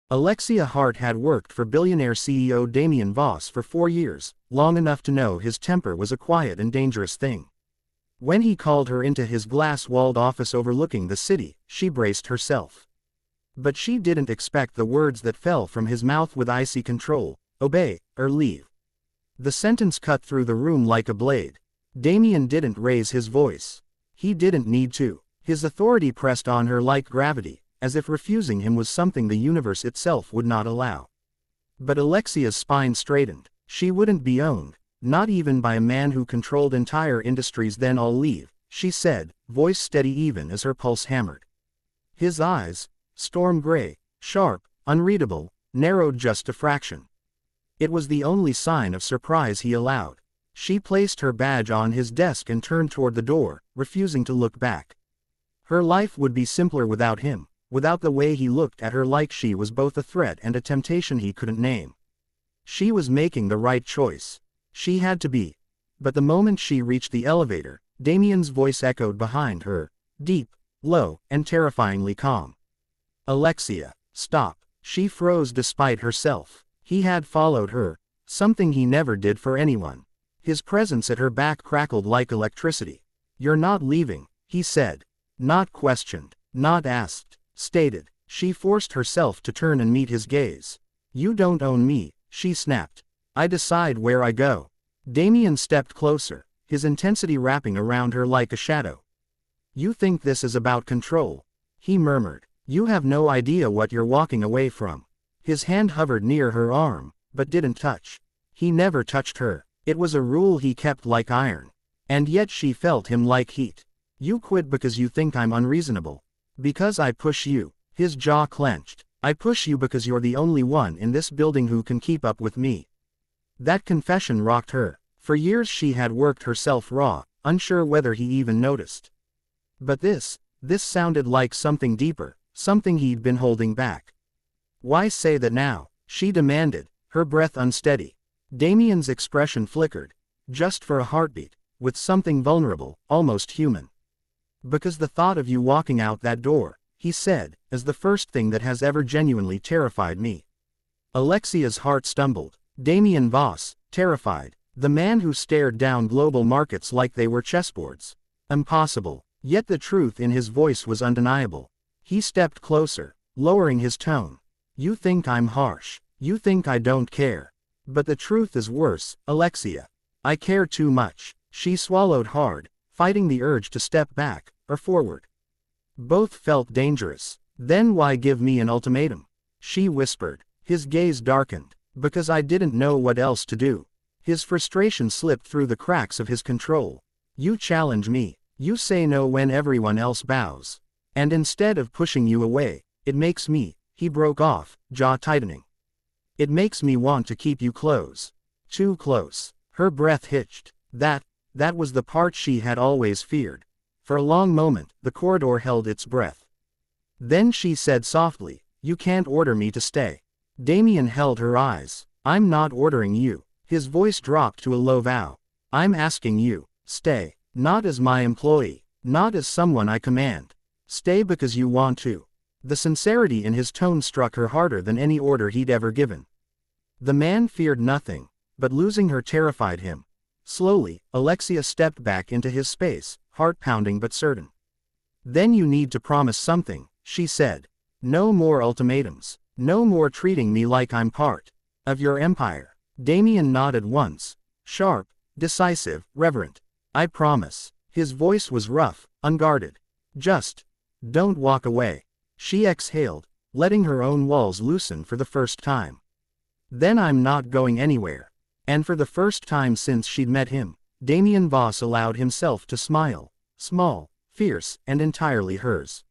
Alexia Hart had worked for billionaire CEO Damien Voss for 4 years, long enough to know his temper was a quiet and dangerous thing. When he called her into his glass-walled office overlooking the city, she braced herself. But she didn't expect the words that fell from his mouth with icy control: obey, or leave. The sentence cut through the room like a blade. Damien didn't raise his voice. He didn't need to. His authority pressed on her like gravity, as if refusing him was something the universe itself would not allow. But Alexia's spine straightened. She wouldn't be owned, not even by a man who controlled entire industries. Then I'll leave, she said, voice steady even as her pulse hammered. His eyes, storm gray, sharp, unreadable, narrowed just a fraction. It was the only sign of surprise he allowed. She placed her badge on his desk and turned toward the door, refusing to look back. Her life would be simpler without him, without the way he looked at her like she was both a threat and a temptation he couldn't name. She was making the right choice. She had to be. But the moment she reached the elevator, Damien's voice echoed behind her, deep, low, and terrifyingly calm. Alexia, stop. She froze despite herself. He had followed her, something he never did for anyone. His presence at her back crackled like electricity. You're not leaving, he said. Not questioned, not asked, stated. She forced herself to turn and meet his gaze. You don't own me, she snapped. I decide where I go. Damien stepped closer, his intensity wrapping around her like a shadow. You think this is about control? He murmured. You have no idea what you're walking away from. His hand hovered near her arm, but didn't touch. He never touched her. It was a rule he kept like iron. And yet she felt him like heat. You quit because you think I'm unreasonable. Because I push you. His jaw clenched. I push you because you're the only one in this building who can keep up with me. That confession rocked her. For years she had worked herself raw, unsure whether he even noticed. But this sounded like something deeper, something he'd been holding back. Why say that now? She demanded, her breath unsteady. Damien's expression flickered, just for a heartbeat, with something vulnerable, almost human. Because the thought of you walking out that door, he said, is the first thing that has ever genuinely terrified me. Alexia's heart stumbled. Damien Voss, terrified. The man who stared down global markets like they were chessboards. Impossible. Yet the truth in his voice was undeniable. He stepped closer, lowering his tone. You think I'm harsh. You think I don't care. But the truth is worse, Alexia. I care too much. She swallowed hard, fighting the urge to step back, or forward. Both felt dangerous. Then why give me an ultimatum? She whispered. His gaze darkened. Because I didn't know what else to do. His frustration slipped through the cracks of his control. You challenge me. You say no when everyone else bows. And instead of pushing you away, it makes me, he broke off, jaw tightening. It makes me want to keep you close. Too close. Her breath hitched. That was the part she had always feared. For a long moment, the corridor held its breath. Then she said softly, you can't order me to stay. Damien held her eyes. I'm not ordering you. His voice dropped to a low vow. I'm asking you, stay. Not as my employee. Not as someone I command. Stay because you want to. The sincerity in his tone struck her harder than any order he'd ever given. The man feared nothing, but losing her terrified him. Slowly, Alexia stepped back into his space, heart pounding but certain. Then you need to promise something, she said. No more ultimatums. No more treating me like I'm part of your empire. Damien nodded once. Sharp, decisive, reverent. I promise. His voice was rough, unguarded. Just don't walk away. She exhaled, letting her own walls loosen for the first time. Then I'm not going anywhere. And for the first time since she'd met him, Damien Voss allowed himself to smile. Small, fierce, and entirely hers.